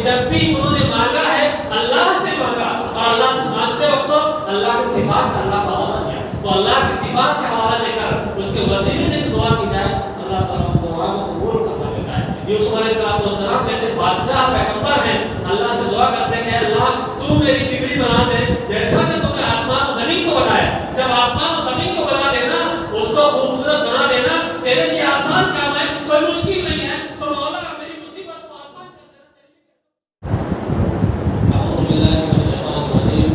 جب بھی انہوں نے مانگا ہے اللہ سے مانگا، اور اللہ سے مانگتے وقت اللہ کی صفات کا اللہ کا حوالہ دیا، تو اللہ کی صفات کا حوالہ دے کر اس کے وسیلے سے دعا کی جائے، اللہ تعالیٰ ان دعا کو قبول فرما لیتا ہے۔ یوسف علیہ السلام جیسے بادشاہ پیغمبر ہیں، اللہ سے دعا کرتے ہیں کہ اللہ تو میری بگڑی بنا دے جیسا کہ تم نے آسمان و زمین کو بنایا۔ جب آسمان و زمین کو بنا دینا، اس کو خوبصورت بنا دینا تیرے لیے آسان کام ہے، کوئی مشکل نہیں ہے، تو مولا میری مصیبت کو آسان کر دینا تیرے لیے۔ اعوذ باللہ من الشیطان الرجیم،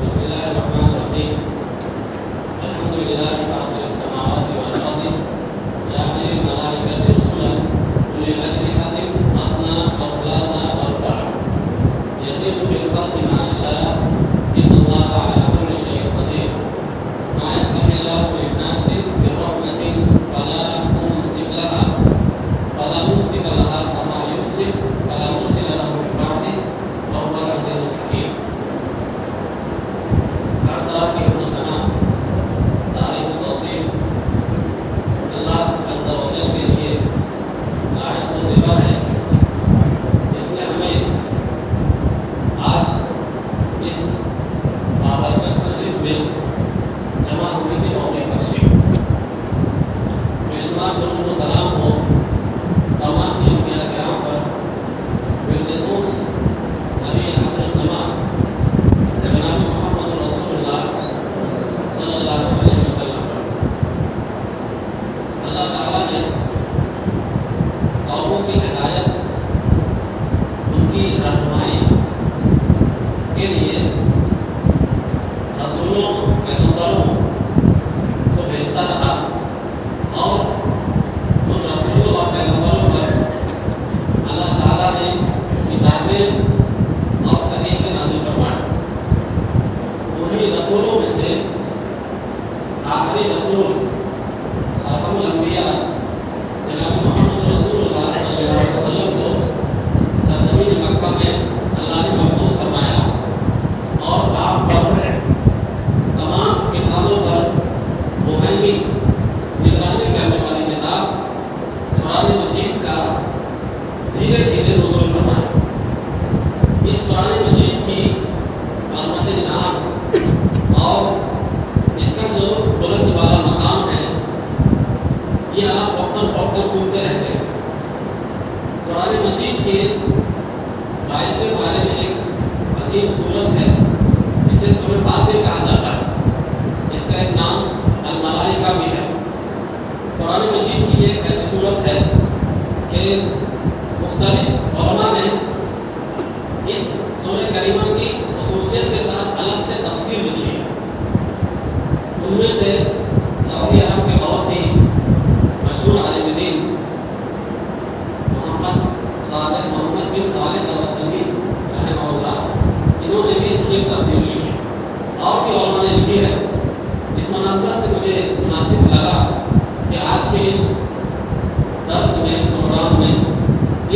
بسم اللہ الرحمن الرحیم، الحمد للہ فاطر السماوات والارض، جاعل الملائکۃ رسلا اولی اجنحۃ مثنی وثلاث ورباع، یزید فی الخلق ما یشاء، ان اللہ علی کل شیء قدیر، ما یفتح اللہ للناس من رحمۃ فلا ممسک لها وما یمسک فلا مرسل له من بعدہ وهو العزیز الحکیم۔ ہر طرح کی حمد و ثنا، تعریف و توصیف اللہ عز و جل کے لیے لائق و زیبا ہے، جس نے ہمیں آج اس بابرکت مجلس میں جمع ہونے کی توفیق بخشی۔ بے شمار درود و سلام ہو تمام انبیاء کرام پر، بالخصوص نبی آخر الزمان جناب محمد رسول اللہ صلی اللہ علیہ وسلم پر۔ اللہ تعالیٰ نے قوموں کی ہدایت، ان کی رہنمائی کے لیے رسولوں، پیغمبروں کو بھیجتا رہا، اور ان رسولوں اور پیغمبروں پر اللہ تعالیٰ نے کتابیں اور صحیفے نازل فرمائے۔ انہی رسولوں میں سے آخری رسول خاتم الانبیاء جناب محمد رسول اللہ صلی اللہ علیہ وسلم کو سرزمین مکہ میں اللہ نے مبعوث فرمایا، اور آپ پر تمام کتابوں پر مہیمن، نگرانی کرنے والی کتاب قرآن مجید کا دھیرے دھیرے نزول فرمایا۔ اس قرآن مجید کی عظمت شان اور اس کا جو بلند والا مقام ہے، یہ آپ وقتاً فوقتاً سنتے رہتے ہیں۔ قرآن مجید کے 22 پارے میں ایک عظیم سورت ہے، اسے سورۃ فاطر کہا جاتا ہے، اس کا ایک نام الملائکہ بھی ہے۔ قرآن مجید کی ایک ایسی صورت ہے کہ مختلف علماء نے اس سورہ کریمہ کی خصوصیت کے ساتھ الگ سے تفسیر لکھی ہے۔ ان میں سے سعودی عرب کے بہت ہی مشہور عالم دین محمد بن صالح الوسیمی رحمہ اللہ، انہوں نے بھی اس کی تفسیر لکھی، اور بھی علماء نے لکھی ہے۔ اس مناسبت سے مجھے مناسب لگا کہ آج کے اس درس میں، پروگرام میں،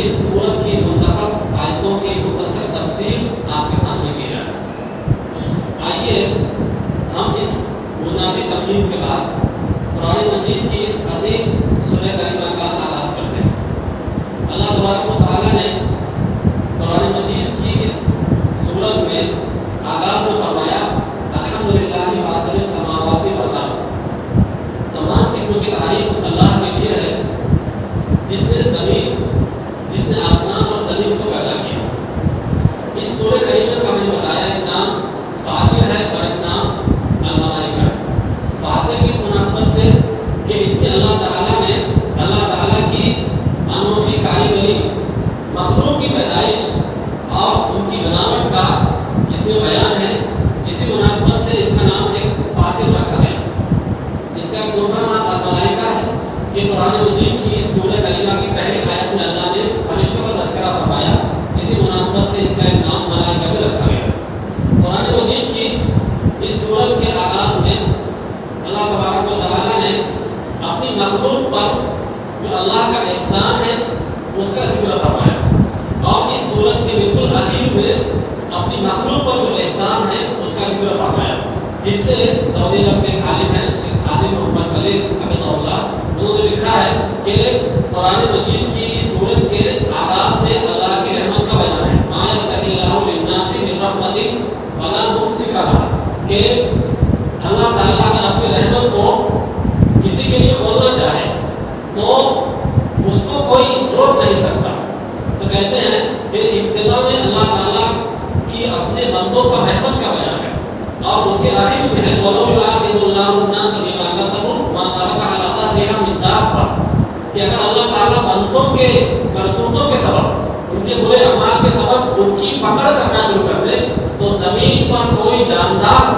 اس سورت کی منتخب آیتوں کی مختصر تفسیر آپ کے سامنے کی جائے۔ آئیے ہم اس بنیادی تمہید کے بعد قرآن مجید کی اس عظیم سورہ کریمہ کا آغاز کرتے ہیں۔ اللہ تبارک و تعالیٰ نے قرآن مجید کی اس سورت میں آغاز میں فرمایا الحمدللہ فاطر السماوات والارض۔ تمام قسم کی تعریف اس اللہ کے لیے ہے جس نے آسمان اور زمین کو پیدا کیا۔ اس سورہ کریمہ کا میں نے بتایا ایک نام فاطر ہے اور ایک نام الملائکہ ہے۔ فاطر کس مناسبت سے کہ اس میں اللہ تعالیٰ کی انوکھی کاریگری، مخلوق کی پیدائش اور ان کی بناوٹ کا اس میں بیان ہے، اسی مناسبت سے اس کا نام ایک فاطر رکھا گیا۔ اس کا ایک دوسرا نام الملائکہ ہے کہ قرآن مجید کی اس سورہ کریمہ کی پہلی آیت میں اللہ نے فرشتوں کا تذکرہ فرمایا، اسی مناسبت سے اس کا ایک نام ملائکہ بھی رکھا گیا۔ قرآن مجید کی اس سورت کے آغاز میں اللہ تبارک و تعالیٰ نے اپنی مخلوق پر جو اللہ کا احسان ہے اس کا ذکر فرمایا، اور اس سورت کے بالکل آخر میں اپنی مخلوق پر جو احسان ہے اس کا ذکر فرمایا، جس سے سعودی عرب کے عالم ہیں شیخ عادل محمد خلیل حفظہ اللہ، انہوں نے لکھا ہے کہ قرآن مجید کی اس سورت کے آغاز میں اللہ کی رحمت کا بیان ہے۔ کہ اللہ تعالیٰ اگر اپنی رحمت کو کسی کے لیے کھولنا چاہے تو اس کو کوئی روک نہیں سکتا. تو کہتے ہیں کہ ابتدا میں اللہ تعالیٰ کی اپنے بندوں پر رحمت کا بیان ہے اور اس کے آخر میں ہے وَلَوْ يُؤَاخِذُ اللَّهُ النَّاسَ بِمَا كَسَبُوا مَا تَرَكَ عَلَىٰ ظَهْرِهَا مِن دَابَّةٍ، کہ اگر اللہ تعالیٰ بندوں کے کرتوتوں کے سبب، ان کے برے اعمال کے سبب ان کی پکڑ کرنا شروع کر دے تو زمین پر کوئی جاندار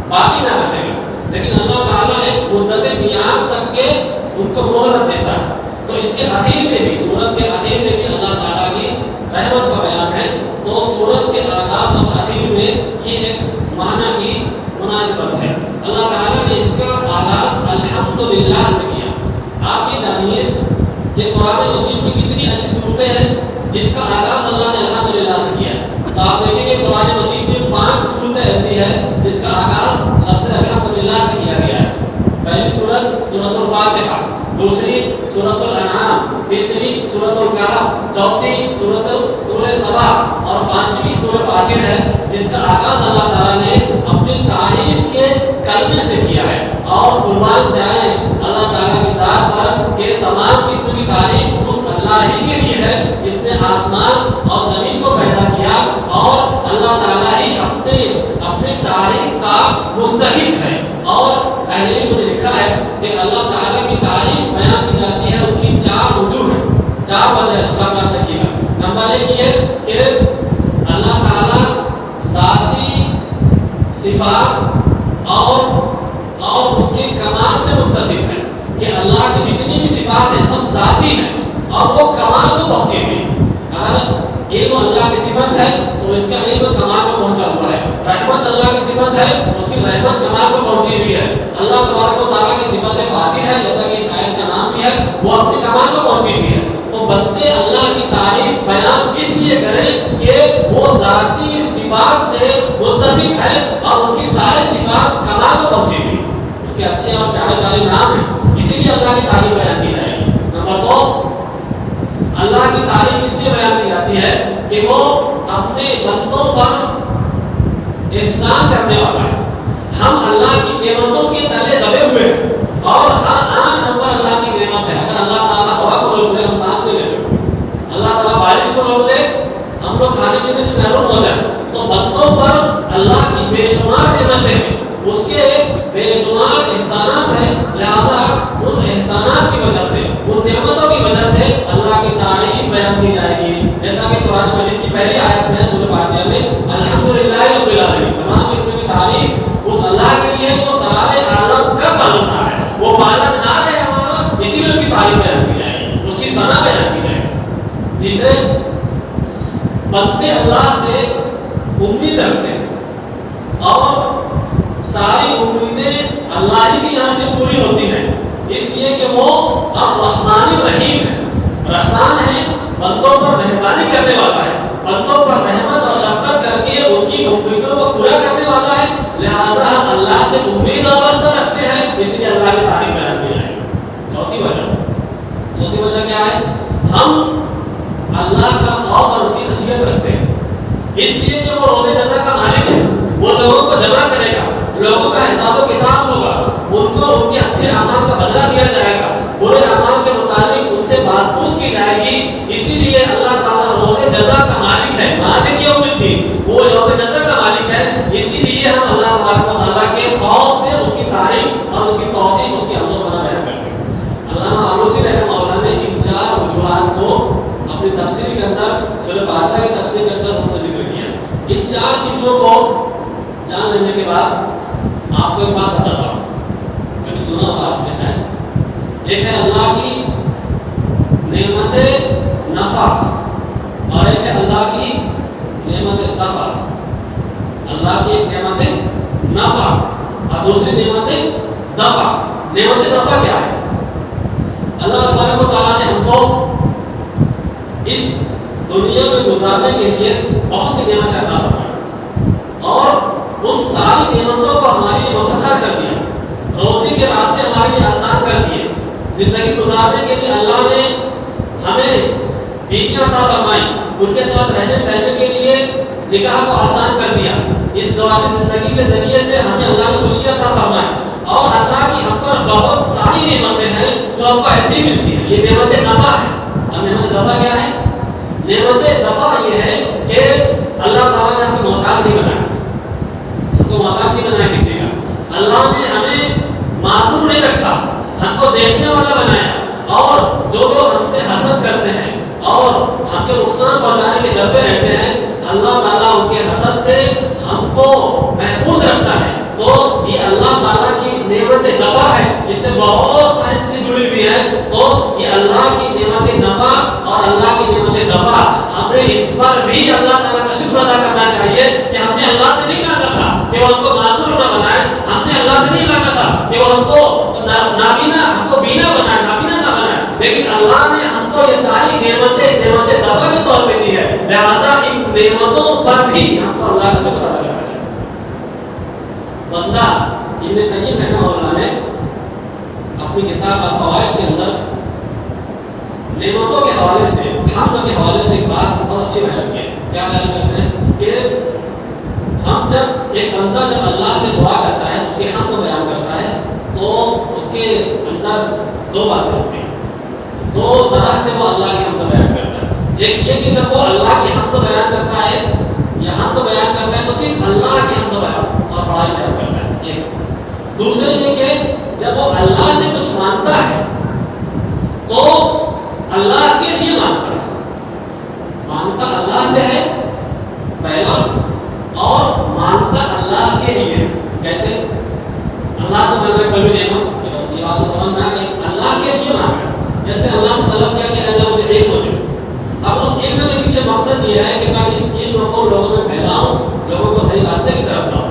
باقی نہ بچے گا. لیکن اللہ تعالیٰ ایک مدت میعاد تک کے ان کو مہلت دیتا ہے. تو اس کے آخر میں بھی، سورت کے آخر میں بھی اللہ تعالیٰ کی رحمت کا بیان ہے. تو سورت کے آغاز اور آخر میں یہ ایک معنی کی مناسبت ہے. اللہ تعالیٰ نے اس کا آغاز الحمدللہ سے کیا. آپ یہ جانیے کہ قرآن مجید میں کتنی ایسی صورتیں ہیں جس کا آغاز اللہ نے الحمدللہ سے کیا. تو آپ دیکھیں گے قرآن مجید میں 5 صورتیں ایسی ہیں جس کا آغاز لفظ الحمدللہ سے کیا گیا ہے. پہلی سورت سورۃ الفاتحہ، دوسری سورۃ الانعام، تیسری سورۃ الکہف، چوتھی سورہ سبا اور 5ویں سورہ فاطر ہے جس کا آغاز اللہ تعالیٰ نے اپنی تعریف کے کلمے سے کیا ہے. اور قربان جائیں اللہ تعالیٰ کی ذات پر کہ تمام قسم کی تعریف اس اللہ ہی کے لیے ہے جس نے آسمان اور زمین کو پیدا کیا، اور اللہ تعالیٰ ہی اپنے تعریف کا مستحق ہے. اور اہل علم نے لکھا ہے کہ اللہ تعالیٰ کی تعریف بیان کی جاتی ہے، اس کی 4 وجوہ ہیں، 4 وجہ ہے. اس کا بیان رکھیے گا. نمبر 1 یہ کہ اللہ تعالیٰ ذاتی صفات اور اس کے کمال سے متصف ہے کہ اللہ کی جتنی بھی صفات ہیں سب ذاتی ہیں اور وہ کمال کو پہنچے ہوئی. اگر علم اللہ کی صفت ہے تو اس کا علم کمال کو پہنچا ہوا ہے. رحمت اللہ کی صفت ہے، اس کی رحمت کمال کو پہنچی ہوئی ہے. اللہ تبارک و تعالیٰ کی صفت فاطر ہے، جیسا کہ اس آیت کا نام بھی ہے، وہ اپنے کمال کو پہنچی ہوئی ہے. تو بندے اللہ کی تعریف بیان اس لیے کریں کہ وہ ذاتی صفات سے متصف ہے اور اس کی ساری صفات کمال کو پہنچی ہوئی ہے. اس کے اچھے اور پیارے پیارے نام ہیں، اسی لیے اللہ کی تعریف بیان کی جائے گی. نمبر 2، اللہ کی تعریف اس لیے بیان کی جاتی ہے کہ وہ اپنے بندوں پر احسان کرنے والا ہے. ہم اللہ کی نعمتوں کے تلے دبے ہوئے ہیں اور ہر آن نمبر اللہ کی نعمت ہے. اگر اللہ تعالیٰ ہوا کو روک لے ہم سانس نہیں لے سکتے، اللہ تعالیٰ بارش کو روک لے ہم لوگ کھانے پینے سے محروم ہو جائیں. تو بندوں پر اللہ کی بے شمار نعمتیں ہیں، اس کے بے شمار احسانات ہیں. لہٰذا ان احسانات کی وجہ سے، ان نعمتوں کی وجہ سے اللہ کی تعریف بیان کی جائے گی. جیسا کہ قرآن مجید کی پہلی آیت میں سورہ فاتحہ میں الحمدللہ رب العالمین، تمام قسم کی تعریف اس اللہ کے لیے جو سارے عالم کا پالنہار ہے. وہ پالنہار ہے ہمارا، اسی لیے اس کی تعریف بیان کی جائے گی، اس کی ثنا بیان کی جائے گی. تیسرے، بندے اللہ سے امید رکھتے ہیں اور ساری امیدیں اللہ ہی کے یہاں سے پوری ہوتی ہیں، اس لیے کہ وہ الرحمن الرحیم ہے. رحمان ہے، بندوں پر مہربانی کرنے والا ہے، بندوں پر رحمت اور شفقت کر کے ان کی امیدوں کو پورا کرنے والا ہے. لہٰذا ہم اللہ سے امید وابستہ رکھتے ہیں، اس لیے اللہ کی تعریف بیان کی جائے گی. چوتھی وجہ کیا ہے؟ ہم اللہ کا خوف اور اس کی خشیت رکھتے ہیں، اس لیے کہ وہ روز جزا کا مالک ہے. وہ لوگوں کو جمع کرے گا، لوگوں کا حساب و کتاب ہوگا، ان کو ان کے اچھے اعمال کا بدلہ دیا جائے گا، برے اعمال کے متعلق ان سے بازپرس کی جائے گی. اسی لیے اللہ تعالیٰ روز جزا کا مالک ہے، مالک یوم الدین، وہ یوم جزا کا مالک ہے. اسی لیے ہم اللہ تبارک و تعالیٰ کے خوف سے اس کی تعریف اور اس کی توصیف، اس کی حمد و ثنا بیان کرتے ہیں. علامہ آلوسی رحمہ اللہ نے ان 4 وجوہات کو اپنی تفسیر کے اندر، سورہ فاتحہ کی تفسیر کے اندر انہوں نے ذکر کیا. ان 4 چیزوں کو جان لینے کے بعد آپ کو ایک بات بتاتا ہوں، کبھی سنا ہوگا آپ نے شاید. ایک ہے اللہ کی نعمت نفع اور ایک ہے اللہ کی نعمت دفع. اللہ کی ایک نعمت نفع اور دوسری نعمت دفع. نعمت دفع کیا ہے؟ اللہ تبارک و تعالیٰ نے ہم کو اس دنیا میں گزارنے کے لیے بہت سی نعمتیں عطا فرمائی اور ان ساری نعمتوں کو ہمارے لیے مسخر کر دیا. روزی کے راستے ہمارے لیے آسان کر دیے. زندگی گزارنے کے لیے اللہ نے ہمیں بیویاں عطا فرمائی، ان کے ساتھ رہنے سہنے کے لیے نکاح کو آسان کر دیا، اس دنیاوی زندگی کے ذریعے سے ہمیں اللہ نے خوشی عطا فرمائی، اور اللہ کی ہم پر بہت ساری نعمتیں ہیں جو ہم کو ایسی ملتی ہیں. یہ نعمت نفع ہے. اور نعمت نفع کیا ہے؟ نعمت نفع یہ ہے کہ اللہ تعالیٰ نے ہم کو محتاج نہیں بنایا، ہم کو محتاج نہیں بنایا کسی کا. اللہ نے ہمیں معذور نہیں رکھا، ہم کو دیکھنے والا بنایا، اور جو لوگ ہم سے حسد کرتے ہیں اور ہم کو نقصان پہنچانے کے ڈر پہ رہتے ہیں، اللہ تعالیٰ ان کے حسد سے ہم کو محفوظ رکھتا ہے. تو یہ اللہ تعالیٰ کی نعمت نفع ہے، اس سے بہت ساری چیزیں جڑی ہوئی ہیں. تو یہ اللہ کی نعمت نفع اور اللہ کی نعمت نفع، ہمیں اس پر بھی اللہ تعالیٰ کا شکر ادا کرنا چاہیے کہ ہم نے اللہ سے نہیں مانگا تھا کہ وہ ہم کو معذور نہ بنائے، ہم نے اللہ سے نہیں مانگا تھا کہ وہ ہم کو نابینا، ہم کو بینا بنائے، نابینا نہ بنائے، لیکن اللہ نے ہم کو یہ ساری نعمتیں نعمت نفع کے طور پہ دی ہے. لہٰذا ان نعمتوں پر بھی ہم کو اللہ کا شکر ادا کرنا چاہیے. بندہ ابن قیم رحمہ اللہ نے اپنی کتاب الفوائد کے اندر نعمتوں کے حوالے سے، حمد کے حوالے سے ایک بات بہت اچھی بیان کی ہے. کیا بیان کرتے ہیں کہ ہم جب ایک بندہ جب اللہ سے دعا کرتا ہے، اس کی حمد بیان کرتا ہے، تو اس کے اندر دو باتیں ہوتی ہیں. دو طرح سے وہ اللہ کی حمد بیان کرتا ہے. ایک یہ کہ جب وہ اللہ کی حمد بیان کرتا ہے یا حمد بیان کرتا ہے تو صرف اللہ کی حمد بیان اور بڑائی بیان کرتا ہے. ایک دوسرے یہ کہ جب وہ اللہ سے کچھ مانگتا ہے تو اللہ کے لیے مانگتا ہے. مانگتا اللہ سے ہے پہلا، اور مانگتا اللہ کے لیے. کیسے؟ اللہ سے مانگ رہے کوئی بھی نعمت، یہ بات کو سمجھ میں آ گئی. اللہ کے لیے مانگ رہا ہے، جیسے اللہ سے طلب کیا کہ اللہ مجھے علم دے. اب اس علم کے پیچھے مقصد یہ ہے کہ میں اس علم کو لوگوں میں پھیلاؤں، لوگوں کو صحیح راستے کی طرف لاؤں.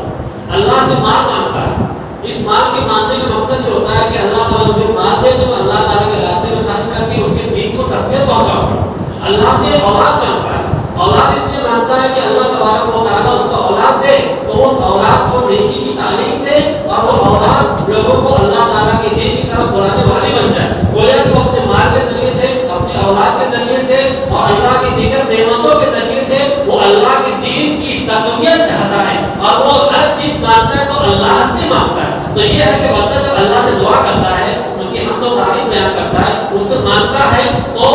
اللہ سے مال مانگتا ہے. اس مال کے مانگنے کا مقصد یہ ہوتا ہے کہ اللہ تعالیٰ مجھے مال دے تو میں اللہ تعالیٰ کے راستے میں خرچ کر کے اس کے دین کو تقویت پہنچاؤں گا. اللہ سے اولاد مانگتا ہے. اولاد اس لیے مانگتا ہے کہ اللہ تبارک و تعالیٰ اس کو اولاد دے تو اس اولاد کو نیکی کی تعلیم دے، اور وہ اولاد لوگوں کو اللہ تعالیٰ کے دین کی طرف بلانے والی بن جائے. گویا کہ وہ اپنے مال کے ذریعے سے، اپنے اولاد کے ذریعے سے اور اللہ کی دیگر نعمتوں کے ذریعے سے وہ اللہ کے دین کی تقویت چاہتا ہے، اور وہ ہر چیز مانگتا ہے تو اللہ سے مانگتا ہے. تو یہ ہے کہ بندہ جب اللہ سے دعا کرتا ہے، اس کی حمد و تعریف بیان کرتا ہے، اس سے مانگتا ہے تو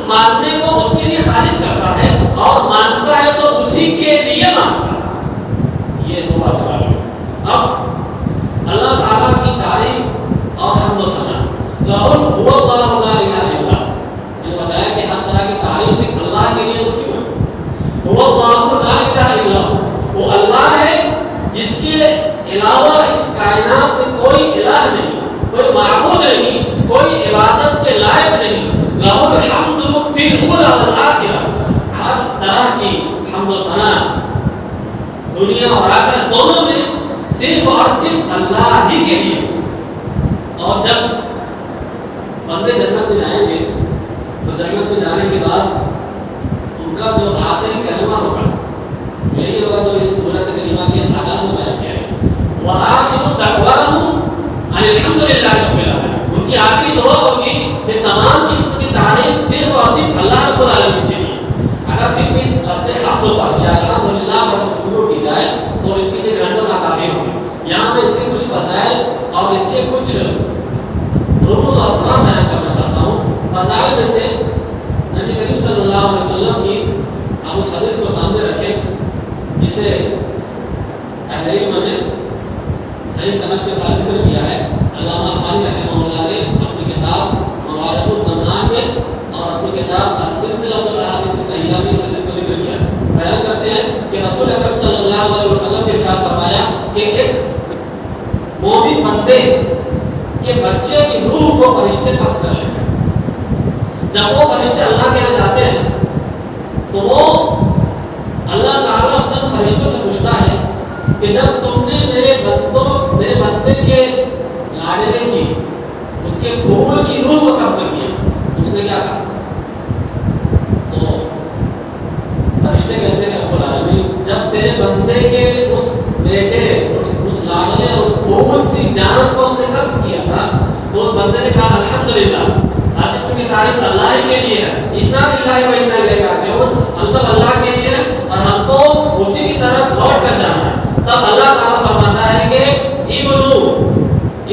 مانگنے کو اس کے لیے خالص کرتا ہے، اور مانگتا ہے تو اسی کے لیے مانگتا ہے. یہ دو باتیں معلوم. اب اللہ تعالیٰ کی تعریف اور حمد و ثنا، هو اللہ لا الہ الا، میں نے بتایا کہ ہر طرح کی تعریف صرف اللہ کے لیے تو کیوں ہے؟ هو اللہ لا الہ الا، وہ اللہ ہے جس کے علاوہ اس کائنات میں کوئی الہ نہیں، کوئی معبود نہیں، کوئی عبادت کے لائق نہیں. لہ الحمد فی الاولی والآخرہ، ہر طرح کی حمد و ثنا دنیا اور آخرت دونوں میں صرف اور صرف اللہ ہی کے لیے. اور جب بندے جنت میں جائیں گے تو جنت میں جانے کے بعد ان کا جو آخری کلمہ ہوگا یہی ہوگا جو اس سورۃ کریمہ کے آغاز میں بیان کیا ہے، وآخر دعواہم ان الحمد للہ رب العالمین. ان کی آخری دعا ہوگی کہ تمام قسم کی تعریف صرف اور صرف اللہ رب العالمین کے لیے. اگر صرف اس لفظ حمد پر یا الحمدللہ پر گفتگو کی جائے تو اس کے لیے گھنٹوں ناکافی ہوگی. یہاں میں اس کے کچھ فضائل اور اس کے کچھ رموز و اسرار بیان کرنا چاہتا ہوں. فضائل میں سے نبی کریم صلی اللہ علیہ وسلم کی آپ اس حدیث کو سامنے رکھیں جسے اہل علم نے صحیح سند کے ساتھ ذکر کیا ہے. علامہ البانی رحمہ اللہ نے اپنی کتاب موارد الزمان میں اور اپنی کتاب السلسلہ الاحادیث الصحیحہ میں اس حدیث کو ذکر کیا. بیان کرتے ہیں کہ رسول اکرم صلی اللہ علیہ وسلم نے ارشاد فرمایا کہ ایک مومن بندے کے بچے کی روح کو فرشتے قبض کر لیں گے. جب وہ فرشتے اللہ کے یہاں جاتے ہیں تو وہ اللہ تعالیٰ اپنے فرشتوں سے پوچھتا ہے کہ جب تم نے میرے بندے کے لاڈلے کی، اس کے پھول کی روح کو قبض کیا تو اس نے کیا کہا؟ تو فرشتے کہتے ہیں کہ رب العالمین جب تیرے بندے کے اس بیٹے، اس لاڈلے اور اس پھول سی جان کو ہم نے قبض کیا تھا تو اس بندے نے کہا الحمدللہ، ہر قسم کی تعریف اللہ کے لیے ہے. انا للہ و انا الیہ راجعون، ہم سب اللہ کے لیے ہیں اور ہم کو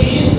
30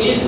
30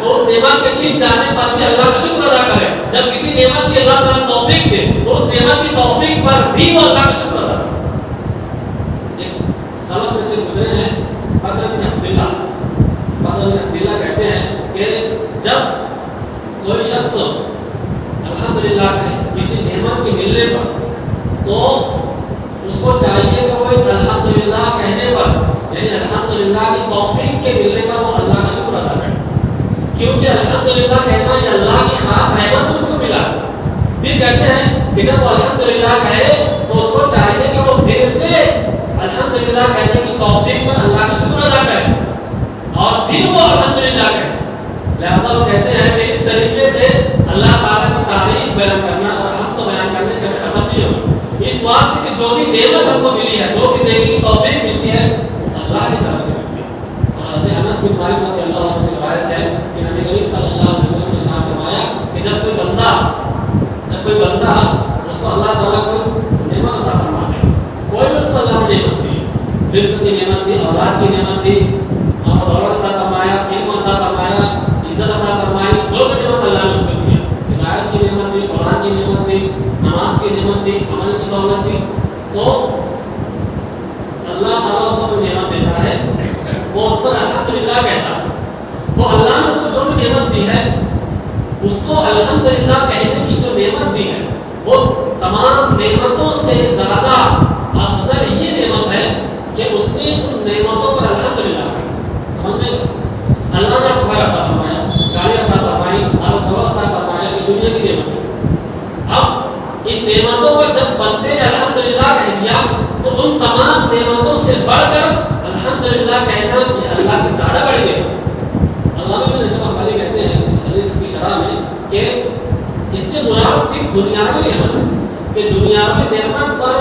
تو اس نعمت کے چھن جانے پر بھی اللہ کا شکر ادا کرے. جب کسی نعمت کی اللہ تعالیٰ توفیق دے تو اس نعمت کی توفیق پر بھی وہ اللہ کا شکر ادا کرے. ایک سبق میں سے گزرے ہیں بکر بن عبداللہ. بکر بن عبداللہ کہتے ہیں کہ جب کوئی شخص الحمدللہ کہے کسی نعمت کے ملنے پر تو اس کو چاہیے کہ وہ اس الحمدللہ کہنے پر یعنی الحمدللہ کی توفیق کے ملنے پر وہ اللہ کا شکر ادا کرے. کیونکہ الحمدللہ کہنا یہ اللہ کی خاص رحمت سے اس کو ملا. پھر کہتے ہیں کہ جب وہ الحمدللہ کہے تو اس کو چاہیے کہ وہ دل سے الحمدللہ کہنے کی توفیق پر اللہ کا شکر ادا کرے اور پھر وہ الحمدللہ کہے. لہٰذا وہ کہتے ہیں کہ اس طریقے سے اللہ تعالیٰ کی تعریف بیان کرنا اور ہم تو بیان کرنے کبھی ختم نہیں ہوگا. اس واسطے کہ جو بھی نعمت ہم کو ملی ہے, جو بھی نیکی کی توفیق ملتی ہے, اللہ کی طرف سے ملتی ہے. اور حضرت انس بن مالک رضی اللہ عنہ سے روایت ہے کہ نبی کریم صلی اللہ علیہ وسلم نے ارشاد فرمایا کہ جب کوئی بندہ اس کو اللہ تعالیٰ کو نعمت عطا فرما دے, کوئی بھی اس کو اللہ نے نعمت دی, رزق کی نعمت دی, اولاد کی نعمت دی, اور دولت عطا فرمایا, علم عطا فرمایا, عزت عطا فرمائی, جو بھی نعمت اللہ نے اس کو دی ہے, ہدایت کی نعمت دی, قرآن کی نعمت دی, نماز کی نعمت دی, عمل کی دولت دی, تو اللہ تعالیٰ اس کو نعمت دیتا ہے وہ اس پر الحمدللہ کہتا ہے. تو اللہ نے اس کو جو بھی نعمت دی ہے اس کو الحمدللہ کہنے کی جو نعمت دی ہے وہ تمام نعمتوں سے زیادہ افضل یہ نعمت ہے کہ اس نے ان نعمتوں پر الحمدللہ کہا. سمجھ میں اللہ نے آپ کو گھر عطا فرمایا, گاڑی عطا فرمائی, دولت عطا فرمایا, یہ دنیا کی نعمت ہے. اب ان نعمتوں پر جب بندے نے الحمدللہ کہہ دیا تو ان تمام نعمتوں سے بڑھ کر الحمدللہ کہنا یہ اللہ کی زیادہ بڑی نعمت ہے. علامہ ابن رجب حنبلی کہتے ہیں اس حدیث کی شرح میں کہ اس سے مراد صرف دنیاوی نعمت ہے کہ دنیاوی نعمت پر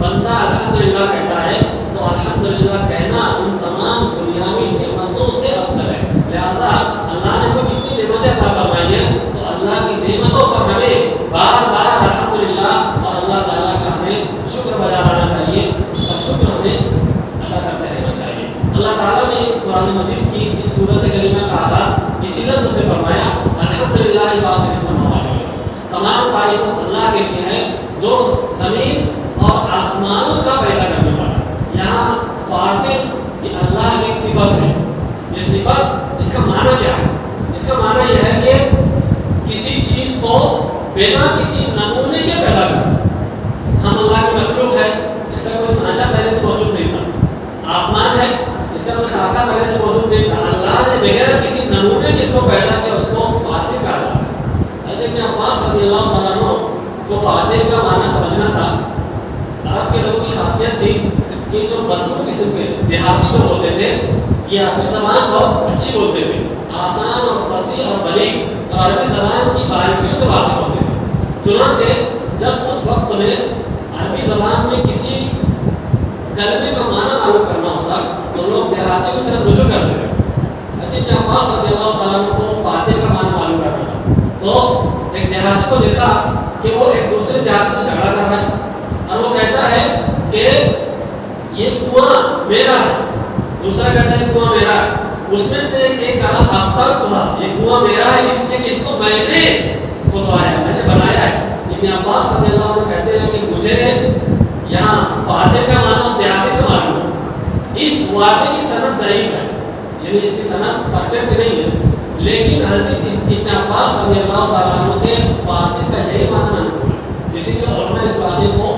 بندہ الحمدللہ کہتا ہے تو الحمدللہ کہنا ان تمام دنیاوی نعمتوں سے افضل ہے. لہٰذا اللہ نے کوئی اتنی نعمتیں عطا فرمائی ہیں تو اللہ کی نعمتوں پر ہمیں بار بار الحمدللہ اور اللہ تعالیٰ کا ہمیں شکر بجا لانا چاہیے, اس کا شکر ہمیں ادا کرتے رہنا چاہیے. اللہ تعالیٰ نے قرآن مجید کی اس سورت کریمہ کا آغاز اسی لفظ سے فرمایا الحمدللہ فاطر السماوات والارض. تمام تعریف اللہ کے لیے ہے جو زمین اور آسمانوں کا پیدا کرنے والا. یہاں فاطر یہ اللہ کی ایک صفت ہے. یہ صفت اس کا معنی کیا ہے؟ اس کا معنی یہ ہے کہ کسی چیز کو بنا کسی نمونے کے پیدا کرنا. ہم اللہ کی مخلوق ہے, اس کا کوئی سانچہ پہلے سے موجود نہیں تھا. آسمان ہے, اس کا کوئی خاکہ پہلے سے موجود نہیں تھا. اللہ نے بغیر کسی نمونے کے اس کو پیدا کیا, اس کو فاطر کہا جاتا ہے. حضرت ابن عباس رضی اللہ تعالیٰ عنہ کو فاطر کا معنی سمجھنا تھا. عرب کے لوگوں کی خاصیت تھی کہ جو بندو قسم کے دیہاتی لوگ ہوتے تھے یہ عربی زبان بہت اچھی بولتے تھے, آسان اور فصیح اور بلیغ اور عربی زبان کی باریکیوں سے واقف ہوتے تھے. چنانچہ جب اس وقت میں عربی زبان میں کسی کلمے کا معنی معلوم کرنا ہوتا تو لوگ دیہاتی کی طرف رجوع کرتے تھے. حضرت عباس رضی اللہ تعالیٰ عنہ کو فاتح کا معنی معلوم کرنا تھا تو ایک دیہاتی کو دیکھا کہ وہ ایک دوسرے دیہاتی سے جھگڑا کر رہا ہے اور وہ کہتا ہے کہ یہ کنواں میرا ہے, دوسرا کہتا ہے کنواں میرا ہے. اس میں سے ایک کہا افطر تو یہ کنواں میرا ہے اس لیے کہ اس کو میں نے کھدوایا, میں نے بنایا ہے. ابن عباس رضی اللہ عنہ کہتے ہیں کہ مجھے یہاں فاتح کا معنی اس دیہاتی سے معلوم ہے. اس واقعے کی سند ضعیف ہے, یعنی اس کی سند پرفیکٹ نہیں ہے, لیکن حضرت ابن عباس رضی اللہ تعالیٰ عنہ سے فاتح کا یہی معنی منقول ہے. اسی لیے علماء اس واقعے کو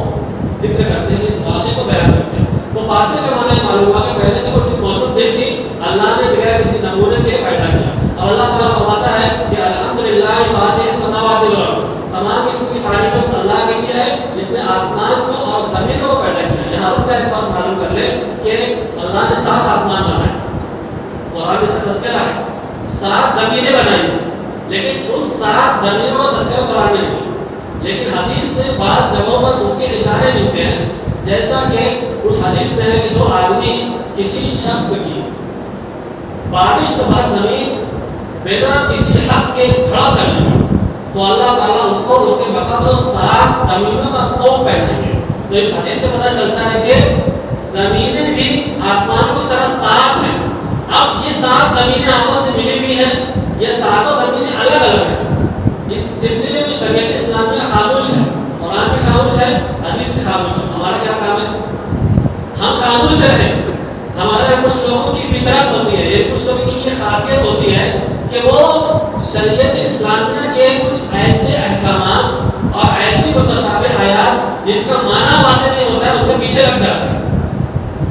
ذکر کرتے ہیں, اس واقعے کو بیان کرتے ہیں. تو فاتح کا معنی معلوم ہوا کہ پہلے سے کوئی چیز موجود نہیں تھی, اللہ نے بغیر کسی نمونے کے پیدا کیا. اور اللہ تعالیٰ فرماتا ہے کہ الحمدللہ فاطر السماوات والارض, تمام قسم کی تعریف اس اللہ کے لیے ہے جس نے آسمان کو اور زمین کو پیدا کیا. یہاں رک کر ایک بات معلوم کر لیں کہ اللہ نے 7 آسمان بنائے, قرآن میں اس کا تذکرہ ہے, 7 زمینیں بنائی ہیں, لیکن ان 7 زمینوں کا تذکرہ قرآن میں نہیں. لیکن حدیث میں بعض جگہوں پر اس کے اشارے ملتے ہیں, جیسا کہ اس حدیث میں ہے کہ جو آدمی کسی شخص کی بارش کے بعد زمین بنا کسی حق کے کھڑا کر لے گا تو اللہ تعالیٰ اس کو اس کے بقدر 7 زمینوں کا توپ پہنائیں گے. تو اس حدیث سے پتہ چلتا ہے کہ زمینیں بھی آسمانوں کی طرح 7 ہیں. اب یہ 7 زمینیں آپس سے ملی ہوئی ہیں یہ ساتوں زمینیں الگ الگ ہیں. اس سلسلے میں شریعت اسلامیہ خاموش ہے، قرآن بھی خاموش ہے، حدیث خاموش ہے. ہمارا کیا کام ہے؟ ہم خاموش رہیں. ہمارے یہاں کچھ لوگوں کی فطرت ہوتی ہے، یہ کچھ لوگوں کی یہ خاصیت ہوتی ہے کہ وہ شریعت اسلامیہ کے کچھ ایسے احکامات اور ایسی متشابہ آیات جس کا معنی واضح نہیں ہوتا ہے اس کے پیچھے لگ جاتے ہیں.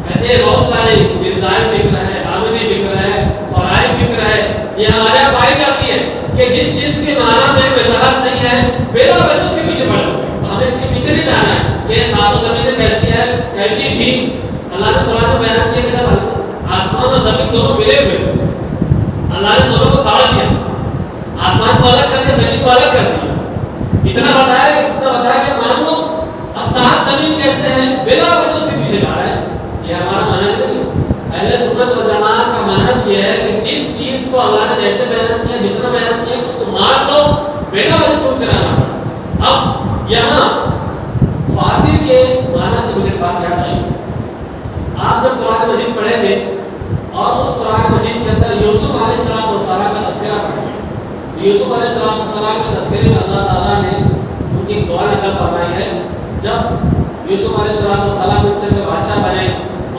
ایسے بہت سارے مرزائی فکر ہے، حامدی فکر ہے، فرائی فکر ہے، یہ ہمارے یہاں پائی جاتی ہے کہ جس چیز کے معنی میں وضاحت نہیں ہے بلا وجہ اس کے پیچھے پڑے ہوئے ہیں. ہمیں اس کے پیچھے نہیں جانا ہے کہ ساتوں زمینیں کیسی ہے، کیسی تھی. اللہ نے قرآن میں بیان کیا کہ جب آسمان اور زمین دونوں ملے ہوئے تھے، اللہ نے دونوں کو پھاڑ دیا، آسمان کو الگ کر دیا، زمین کو الگ کر دیا. اتنا بتایا کہ مان لو اب سات زمین کیسے ہیں بلا وجہ اس کے پیچھے جا رہا ہے. یہ ہمارا منہج نہیں ہے. اہل سنت و جماعت کا منہج یہ ہے کہ جس چیز کو اللہ نے جیسے بیان کیا، جتنا بیان کیا اس کو مان لو، بلا وجہ چھوٹ سے نہ. اب یہاں فاتر کے معنی سے مجھے بات یاد آئی. آپ جب قرآن مجید پڑھیں گے اور اس قرآن مجید کے اندر یوسف علیہ السلام کا تذکرہ پڑھیں گے، یوسف علیہ السلام کے تذکرے میں اللہ تعالیٰ نے ان کی دعا نقل فرمائی ہے. جب یوسف علیہ السلام مصر کے بادشاہ بنے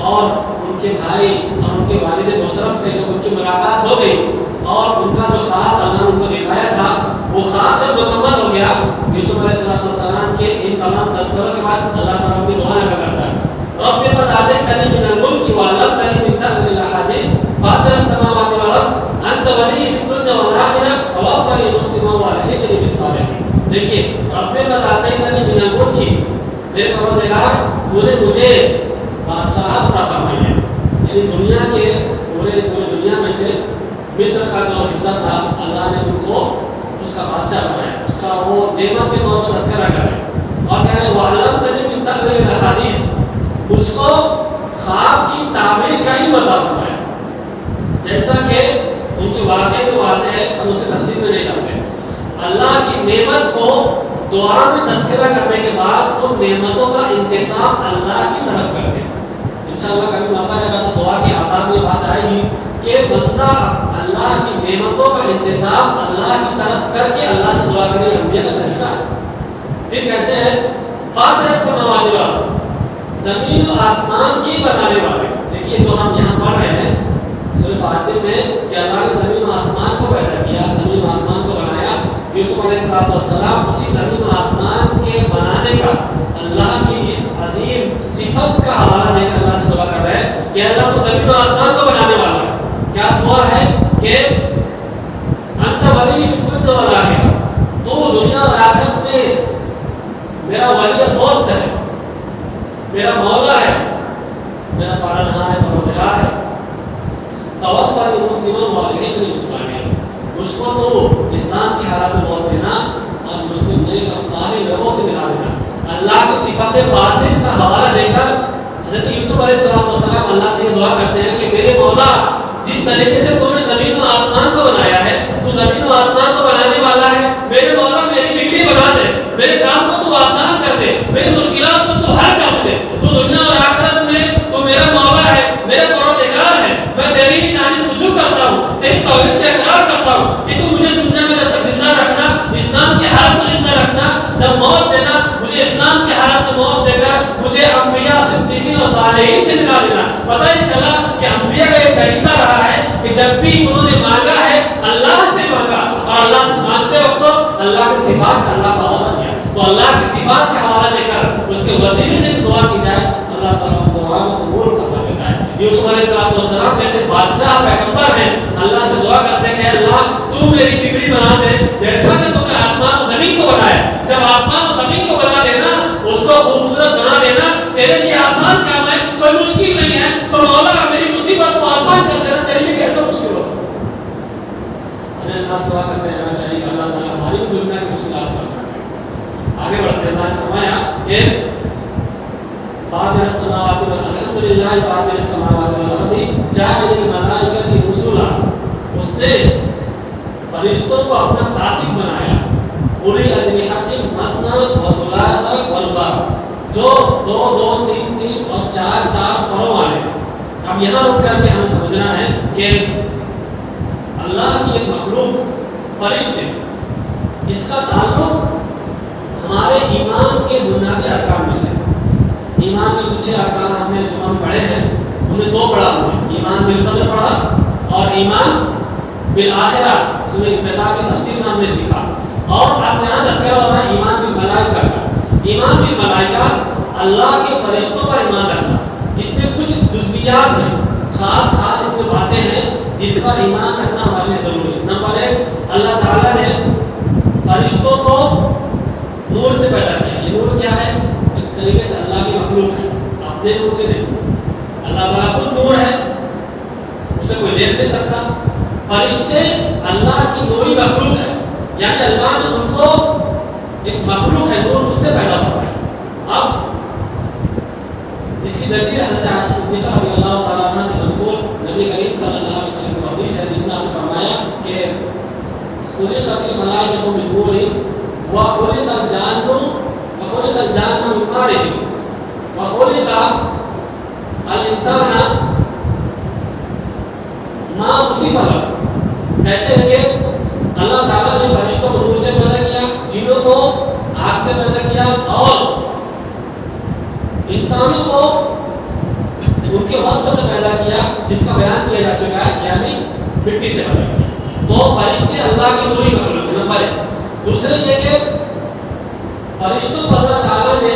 اور ان کے بھائی اور ان کے والد محترم سے جب ان کی ملاقات ہو گئی اور ان کا جو خواب اللہ نے ان کو دکھایا تھا وہ خواب جب مکمل ہو گیا، یوسف علیہ السلام کے ان تمام تذکروں کے بعد اللہ تعالیٰ کی دعا نقل کرتا ہے. رب قد آتيتني من الملك وعلمتني من تأويل الأحاديث فاطر السماوات والأرض أنت ولي في الدنيا والآخرة توفني مسلما والحقني بالصالحين. دیکھیے رب قد آتيتني من الملك، میرے پروردگار تو نے مجھے بادشاہت عطا فرمائی ہے. یعنی دنیا کے پورے دنیا میں سے مصر کا جو حصہ تھا اللہ نے ان کو اس کا بادشاہ بنایا. اس کا وہ نعمت کے طور پر تذکرہ کر رہے ہیں اور کہہ رہے ہیں وعلمتنی من تأويل الأحاديث، اس کو خواب کی تعبیر کا ہی عطا فرمایا. جیسا کہ ان کے واقعے میں واضح ہے، ہم اس کے تفصیل میں نہیں جانتے. اللہ کی نعمت کو دعا میں تذکرہ کرنے کے بعد ان نعمتوں کا انتساب اللہ کی طرف کرتے ہیں. انشاءاللہ کبھی موقع رہے گا تو دعا کے آداب میں بات آئے گی کہ بندہ اللہ کی نعمتوں کا انتساب اللہ کی طرف کر کے اللہ سے دعا کرے. انبیاء کا طریقہ ہے. پھر کہتے ہیں فاطر السماوات والارض، زمین و آسمان کی بنانے والے. دیکھیے جو ہم یہاں پڑھ رہے ہیں سورہ فاتر میں کہ اللہ نے زمین و آسمان کو پیدا کیا، زمین و آسمان کو بنایا. یوسف علیہ السلام اسی زمین و آسمان کے بنانے کا اللہ کی اس عظیم صفت کا حوالہ دے کر اللہ سے دعا کر رہے ہیں کہ اللہ تو زمین و آسمان کو بنانے والا ہے. کیا دعا ہے کہ انت ولی فی الدنیا والآخرہ، تو دنیا اور آخرت میں میرا ولی اور دوست ہے، میرا مولا ہے، میرا پالنہار ہے، پروردگار ہے. توفنی مسلما والحقنی بالصالحین، مجھ کو تو اسلام کی حالت میں موت دینا اور مجھ کو نیک اور صالح لوگوں سے ملا دینا. اللہ کی صفت فاطر کا حوالہ دے کر حضرت یوسف علیہ السلام اللہ سے دعا کرتے ہیں کہ میرے مولا جس طریقے سے تم نے زمین و آسمان کو بنایا ہے، تو زمین و آسمان کو بنانے والا ہے. میرے مولا میری بگڑی بنا دے، میرے کام کو تو آسان کر دے، میری مشکلات کو تو حل کر دے. تو دنیا اور آخرت میں تو میرا مولا ہے، میرا پروردگار ہے. میں تیری بھی جانب رجوع کرتا ہوں، تیری توحید کا اقرار کرتا ہوں کہ تو مجھے دنیا میں جب تک زندہ رکھنا، اسلام کی حالت میں زندہ رکھنا، جب موت دینا مجھے اسلام کی حالت میں موت دے کر مجھے انبیاء، صدیقین اور صالحین سے ملا دینا. پتہ ہی چلا کہ انبیاء کا ایک طریقہ رہا ہے کہ جب بھی انہوں نے مانگا ہے اللہ سے مانگا اور اللہ سے مانگتے وقت اللہ کی صفات کا اللہ کا حوالہ دیا. تو اللہ کی صفات کا حوالہ دے کر اس کے وسیلے سے دعا کی جائے اللہ تعالیٰ دعا کو قبول فرما دیتا ہے. یوسف علیہ السلام جیسے بادشاہ پیغمبر ہیں اللہ سے دعا کرتے ہیں کہ اللہ تو میری بگڑی بنا دے جیسا کہ تم نے آسمان و زمین کو بنایا. جب آسمان و زمین کو بنا دینا، اس کو خوبصورت بنا دینا تیرے لیے آسان کام ہے، کوئی مشکل نہیں ہے. تو مولا میری مصیبت کو آسان کر دینا تیرے لیے کیسا مشکل ہو سکتا ہے. ہمیں اللہ سے دعا کرتے رہنا چاہیے کہ اللہ تعالیٰ ہماری بھی دنیا کی مشکلات کو آسان کرے. آگے بڑھتے اللہ نے فرمایا کہ فاطر السماوات والارض، الحمدللہ فاطر السماوات والارض جاعل الملائکۃ رسلا، اس نے فرشتوں کو اپنا قاصد بنایا. اولی اجنحۃ مثنی و ثلاث و رباع، جو دو دو تین تین اور چار چار پروں والے ہیں. اب یہاں رک کر کے ہمیں سمجھنا ہے کہ اللہ کی ایک مخلوق فرشتے، اس کا تعلق ہمارے ایمان کے بنیادی ارکان میں سے، ایمان کے جو 6 ارکان ہم نے جمعہ میں پڑھے ہیں ان میں 2 پڑھا ہوا ہے، ایمان بالقدر پڑھا اور ایمان بالآخرہ سورہ انفطار کی تفسیر میں ہم نے سیکھا، اور اب یہاں تذکرہ ہو رہا ہے ایمان بالملائکہ کا۔ ایمان بالملائکہ اللہ کے فرشتوں پر ایمان رکھنا، اس میں کچھ جزویات ہیں، خاص اس میں باتیں ہیں جس پر ایمان رکھنا ہمارے لیے ضروری ہے۔ نمبر 1، اللہ تعالیٰ نے فرشتوں کو نور سے پیدا کیا۔ یہ نور کیا ہے؟ ایک طریقے سے اللہ کی مخلوق ہے، اپنے نور سے نہیں۔ اللہ تعالیٰ خود نور ہے، اسے کوئی دیکھ نہیں سکتا۔ فرشتے اللہ کی نوری مخلوق ہے، یعنی اللہ نے ان کو ایک مخلوق ہے نور، اس سے پیدا فرمایا۔ اب اس کی دلیل حضرت عائشہ صدیقہ رضی اللہ تعالیٰ عنہ سے منقول نبی کریم صلی اللہ علیہ وسلم کی حدیث ہے جس میں آپ نے فرمایا کہ خلقت الملائکۃ من نور وخلق الجان من مارج وخلق الانسان ما وصف له۔ کہتے ہیں کہ اللہ تعالیٰ نے فرشتوں کو نور سے پیدا کیا، جنوں کو آگ سے پیدا کیا، اور انسانوں کو ان کے وصف سے پیدا کیا جس کا بیان کیا جا چکا ہے، یعنی مٹی سے پیدا کیا۔ تو فرشتے اللہ کی نوری مخلوق ہے، نمبر 1۔ دوسرے یہ کہ فرشتوں کو اللہ تعالیٰ نے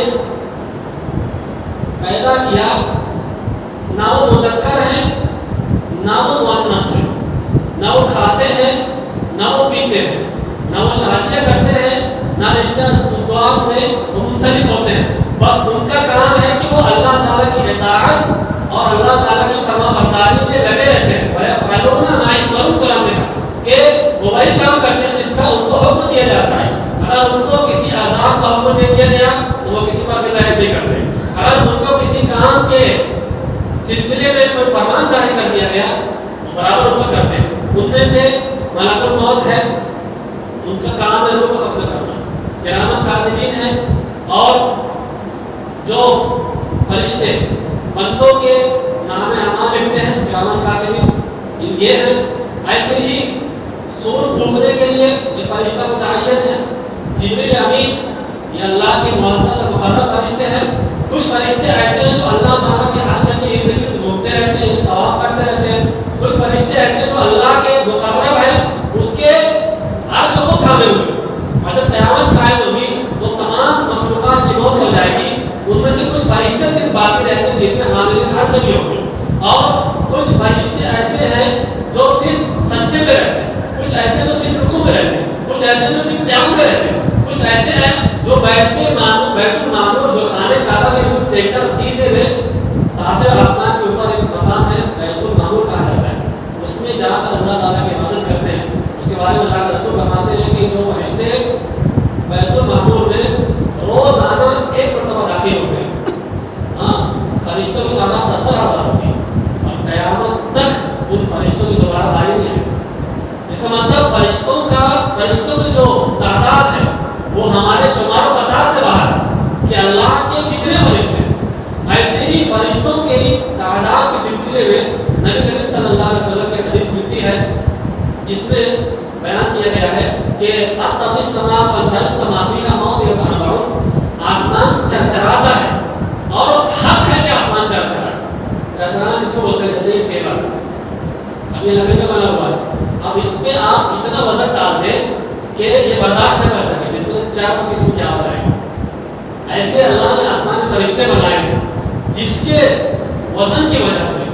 پیدا کیا، نہ وہ مذکر ہیں نہ وہ مؤنث ہیں، نہ وہ کھاتے ہیں نہ وہ پیتے ہیں، نہ وہ شادیاں کرتے ہیں نہ رشتہ استواد میں وہ منسلک ہوتے ہیں۔ بس ان کا کام ہے کہ وہ اللہ تعالیٰ کی اطاعت اور اللہ تعالیٰ کی فرما برداری میں لگے رہتے ہیں۔ قرآن نے کہا کہ وہ وہی کام کرتے ہیں جس کا ان کو حکم دیا جاتا ہے۔ اگر ان کو کسی عذاب کا حکم دے دیا گیا تو وہ کسی پر رحم نہیں کرتے، اگر ان کو کسی کام کے سلسلے میں کوئی فرمان جاری کر دیا گیا وہ برابر اس کو کرتے ہیں۔ ان میں سے ملک الموت ہے، ان کا کام ہے روح کو قبضہ کرنا، کرامن کاتبین ہے، اور جو فرشتے بندوں کے نام اعمال لکھتے ہیں کرامن کاتبین یہ ہیں۔ ایسے ہی سور پھونکنے کے لیے ایک فرشتہ متعین ہے، جبریل امین، یہ اللہ کے معزز اور مقرب فرشتے ہیں۔ کچھ فرشتے ایسے ہیں جو اللہ تعالیٰ کے عرش کے ارد گرد گھومتے رہتے ہیں، طواف کرتے رہتے ہیں۔ کچھ فرشتے ایسے جو اللہ کے مقرب ہیں، اس کے عرش کو تھامے ہوئے، اور جب قیامت قائم ہوگی تو تمام مخلوقات کی موت ہو جائے گی، ان میں سے کچھ فرشتے صرف باقی رہیں گے جن میں حاملین عرش بھی ہوں گے، اور کچھ فرشتے ایسے ہیں جو صرف سجدے میں رہتے ہیں، کچھ ایسے جو صرف رکوع میں رہتے ہیں، کچھ ایسے جو صرف قیام میں رہتے ہیں، کچھ ایسے ہیں جو بیت المعمور جو خانہ کعبہ کے بالکل سینٹر سیدھے میں ساتویں آسمان کے اوپر ایک مقام ہے بیت المعمور کہا جاتا ہے، اس میں جا کر اللہ تعالیٰ کی عبادت کرتے ہیں۔ اس کے بارے میں اللہ کے رسول فرماتے ہیں کہ جو فرشتے بیت المعمور میں روزانہ 1 مرتبہ داخل ہوتے ہیں، فرشتوں کی تعداد 70,000 ہوتی ہے، اور قیامت تک ان فرشتوں کی دوبارہ باری نہیں ہے۔ اس کا مطلب فرشتوں کی جو تعداد ہے وہ ہمارے شمار و قطار سے باہر ہے کہ اللہ کے کتنے فرشتے ہیں۔ ایسے ہی فرشتوں کی تعداد کے سلسلے میں نبی کریم صلی اللہ علیہ وسلم کی حدیث ملتی ہے جس میں بیان کیا گیا ہے کہ اتقِ السماء وانطلق ما فیہا موضع اربع، آسمان چرچراتا ہے، اور حق ہے کہ آسمان چرچرائے۔ چرچرانا جس کو بولتے ہیں جیسے ایک ٹیبل، اب یہ لکڑی کا بنا ہوا ہے، اب اس پہ آپ اتنا وزن ڈال دیں کہ یہ برداشت نہ کر سکے، جس میں 4 قسم کیا ہو رہے ہیں۔ ایسے اللہ نے آسمان کے فرشتے بنائے ہیں جس کے وزن کی وجہ سے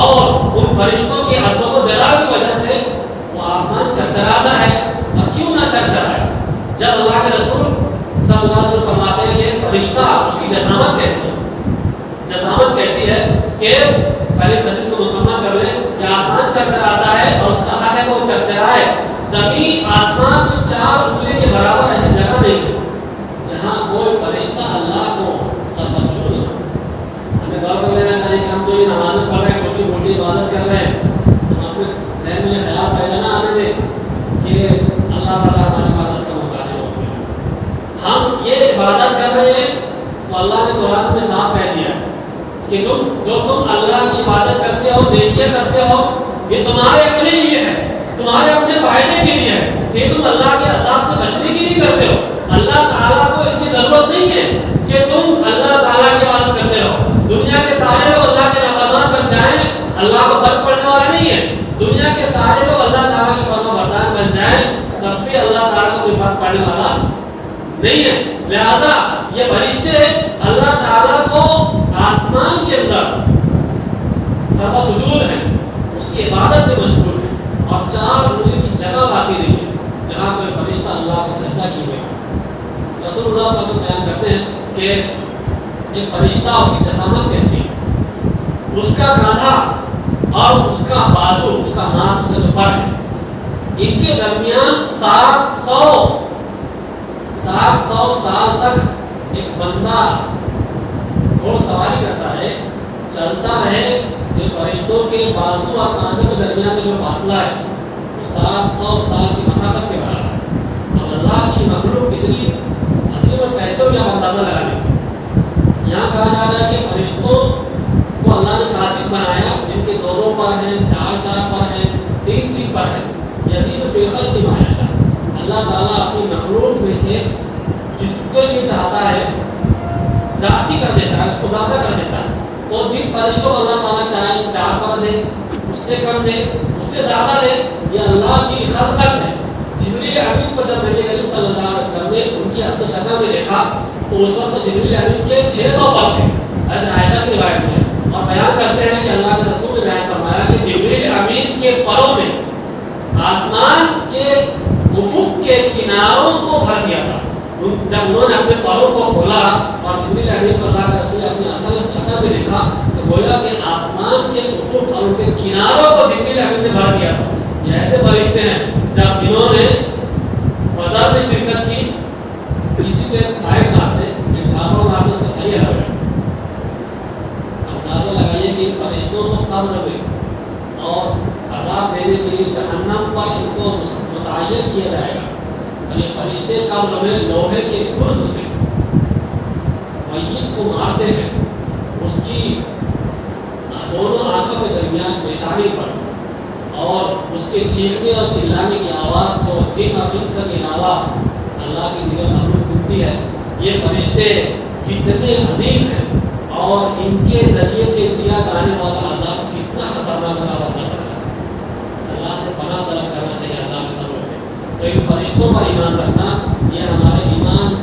اور ان فرشتوں کی عظمت و جلال کی وجہ سے وہ آسمان چرچراتا ہے۔ اور کیوں نہ چرچرائے جب اللہ کے رسول صلی اللہ علیہ وسلم فرماتے ہیں کہ فرشتہ اس کی جسامت کیسی ہے کہ پہلے اس حدیث کو مکمل کر لیں کہ آسمان چرچراتا ہے اور اس کا حق ہے کہ وہ چرچرائے۔ زمین آسمان میں 4 انگلی کے برابر ایسی جگہ نہیں ہے جہاں کوئی فرشتہ اللہ کو سرمسجود ہو۔ ہمیں غور کر لینا چاہیے کہ ہم جو یہ نمازیں پڑھ رہے ہیں، موٹی موٹی عبادت کر رہے ہیں، ہم اپنے ذہن میں یہ خیال پیدا نہ آنے دیں کہ اللہ تعالیٰ ہماری عبادت کا محتاج ہے۔ اس میں ہم یہ عبادت کر رہے ہیں تو اللہ نے قرآن میں صاف کہہ دیا کہ جو تم اللہ کی عبادت کرتے ہو، نیکیاں کرتے ہو، یہ تمہارے اپنے لیے ہے، تمہارے اپنے فائدے کے لیے ہے کہ تم اللہ کے عذاب سے بچنے کے لیے کرتے ہو. اللہ تعالیٰ کو اس کی ضرورت نہیں ہے کہ تم اللہ تعالیٰ کی عبادت کرتے رہو. دنیا کے سارے لوگ اللہ کے نافرمان بن جائیں, اللہ کو فرق پڑنے والا نہیں ہے. دنیا کے سارے لوگ اللہ تعالیٰ کے فرما بردار بن جائیں, تب بھی اللہ تعالیٰ کو کوئی فرق پڑنے والا نہیں ہے. لہذا یہ فرشتے اللہ تعالیٰ کو آسمان کے اندر سرو سجود ہیں, اس کی عبادت میں مشغول ہیں, اور 4 انگلی کی جگہ باقی نہیں ہے جہاں کوئی فرشتہ اللہ کو سجدہ کیے ہوئے. رسول اللہ صلی اللہ علیہ وسلم بیان کرتے ہیں کہ ایک فرشتہ, اس کی جسامت کیسی ہے, اس کا کاندھا اور اس کا بازو, اس کا ہاتھ, اس کا جو پر ہے, ان کے درمیان 700 سال تک ایک بندہ گھوڑ سواری کرتا ہے, چلتا رہے. یہ فرشتوں کے بازو اور کاندھے کے درمیان جو فاصلہ ہے وہ 700 سال کی مسافت کے برابر ہے. اب اللہ کی مخلوق کتنی عظیم اور کیسے ہوئی, آپ اندازہ لگا لیجیے. یہاں کہا جا رہا ہے کہ فرشتوں کو اللہ نے قاصد بنایا, جن کے 2 پر ہیں, 4 پر ہیں, 3 پر ہیں. یزید فی الخلق ما یشاء. اللہ تعالیٰ اپنی مخلوق میں سے جس کو یہ چاہتا ہے ذاتی کر دیتا ہے, اس کو زیادہ کر دیتا ہے. تو جن فرشتوں کو اللہ تعالیٰ چاہے 4 پر دے, اس سے کم دے, اس سے زیادہ دے, یہ اللہ کی خلقت ہے. جبریل امین کو جب نبی کریم صلی اللہ علیہ وسلم نے ان کی اصل شکل میں دیکھا تو اس وقت جبریل امین کے 600 پر تھے. حضرت عائشہ کی روایت میں اور بیان کرتے ہیں کہ اللہ کے رسول نے بیان فرمایا کہ جبریل امین کے پروں نے آسمان کے افق کے کناروں کو بھر دیا تھا. جب انہوں نے اپنے پروں کو کھولا اور جبریل امین کو اللہ کے رسول نے اپنی اصل شکل میں دیکھا تو گویا کہ آسمان کے افق اور ان کے کناروں کو جبریل امین نے بھر دیا تھا. یہ ایسے فرشتے ہیں جب انہوں نے بدر میں شرکت کی, کسی پہ فائٹ مارتے, ایک جھاپڑ مارتے, اس کا صحیح الگ ہے. اندازہ لگائیے کہ ان فرشتوں کو قبر میں اور عذاب دینے کے لیے جہنم پر ان کو متعین کیا جائے گا. یہ فرشتے قبر میں لوہے کے گرز سے میت کو مارتے ہیں, اس کی دونوں آنکھوں کے درمیان پیشانی پر, اور اس کے چیخنے اور چلانے کی آواز کو جن اور انس کے علاوہ اللہ کی دیگر مخلوق سنتی ہے. یہ فرشتے کتنے عظیم ہیں اور ان کے ذریعے سے دیا جانے والا عذاب کتنا خطرناک ہوگا, اللہ سے پناہ طلب کرنا چاہیے عذاب کے طور سے. تو ان فرشتوں پر ایمان رکھنا یہ ہمارے ایمان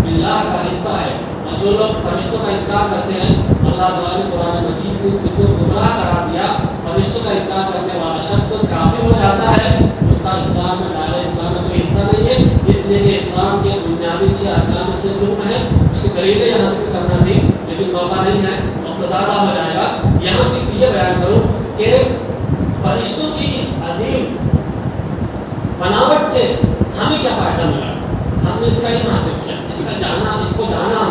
باللہ کا حصہ ہے. اور جو لوگ فرشتوں کا انکار کرتے ہیں, اللہ تعالیٰ نے قرآن مجید میں ان کو گمراہ قرار دیا. فرشتوں کا انکار کرنے والا شخص کافر ہو جاتا ہے, اس کا اسلام میں دائرہ اسلام میں کوئی حصہ نہیں ہے, اس لیے کہ اسلام کے بنیادی 6 ارکان میں سے رکن ہے. اس کے دلیلیں یہاں ذکر کرنا تھی لیکن موقع نہیں ہے, وقت زیادہ ہو جائے گا. یہاں صرف یہ بیان کروں کہ فرشتوں کی اس عظیم بناوٹ سے ہمیں کیا فائدہ ملا. ہم نے اس کا علم حاصل کیا, اس کا جانا, اس کو جانا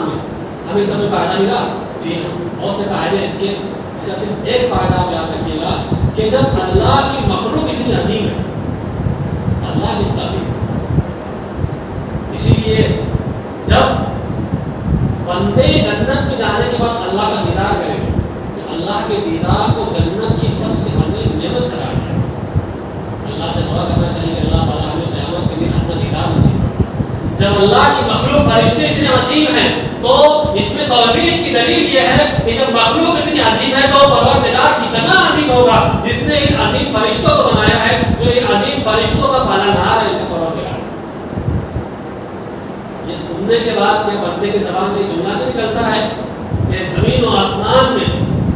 ہمیں سب میں فائدہ ملا. جی ہاں, بہت سے فائدے ہیں اس کے. اس کا صرف ایک فائدہ آپ یاد رکھیے گا کہ جب اللہ کی مخلوق اتنی عظیم ہے, اللہ کی عظیم ہے, اسی لیے جب بندے جنت میں جانے کے بعد اللہ کا دیدار کریں گے تو اللہ کے دیدار کو جنت کی سب سے عظیم نعمت قرار دیا. اللہ سے دعا کرنا چاہیے کہ اللہ تعالیٰ ہمیں قیامت کے دن اپنا دیدار نصیب کرنا. جب اللہ کی مخلوق فرشتے اتنے عظیم ہیں تو اس میں توحید کی دلیل یہ ہے کہ جب مخلوق اتنی عظیم ہے تو پروردگار کتنا عظیم ہوگا جس نے ان عظیم فرشتوں کو بنایا ہے, جو ان عظیم فرشتوں کا پالنہار ہے, ان کا پروردگار. یہ سننے کے بعد یہ بندے کی زبان سے جملہ نہیں نکلتا ہے کہ زمین و آسمان میں,